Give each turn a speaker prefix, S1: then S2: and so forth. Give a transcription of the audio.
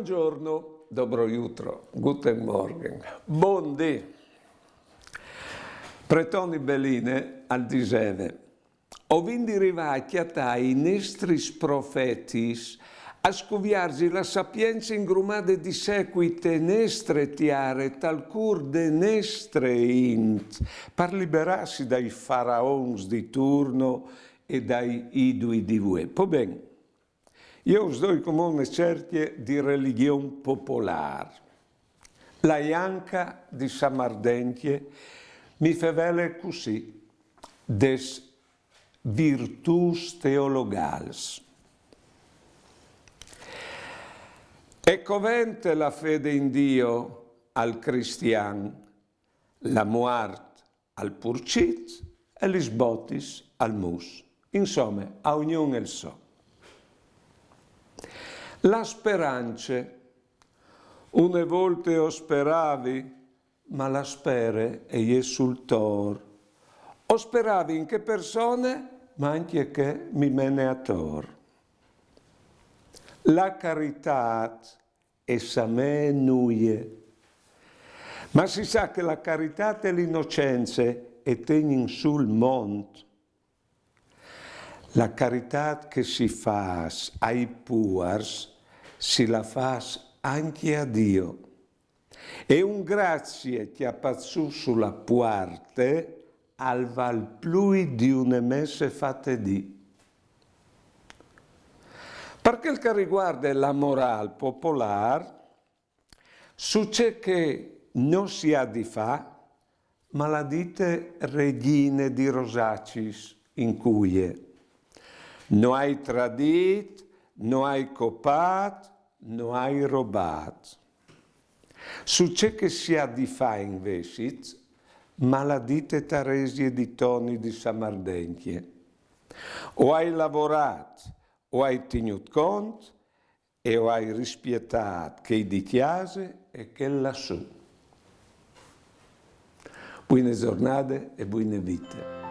S1: Buongiorno, dobro jutro, guten Morgen, buondì. Pretoni beline al diseve. Ovindi rivacchiatai nestris profetis, a scuviarsi la sapienza ingrumade di sequite nestre tiare, tal cur de nestre int, per liberarsi dai faraons di turno e dai idui di vue. Po ben, io us doi comune certie di religione popolare. La Ianca di Samardentje mi fe vele così, des virtus teologals. E covente la fede in Dio al cristian, la muart al purcit e gli sbotis al mus. Insomma, a ognuno il so. La speranze, une volte o speravi, ma la spere e je sul tor. O speravi in che persone, ma anche che mi mene a tor. La carità essa me nuie, ma si sa che la carità e l'innocenza e tegnin sul mont. La carità che si fa ai puars, si la fa anche a Dio. E un grazie ti appazzù sulla puarte al val plui di une messe fatte di. Per quel che riguarda la morale popolare, succede che non si ha di fa, ma la dite regine di Rosacis in cui non hai tradit, non hai copat, non hai robat. Succede che si ha di fa invece, ma la dite Taresie di Toni di Samardentje. O hai lavorato, o hai tenuto conto, e o hai rispettato che di chiase e che lassù. Buone giornate e buone vite.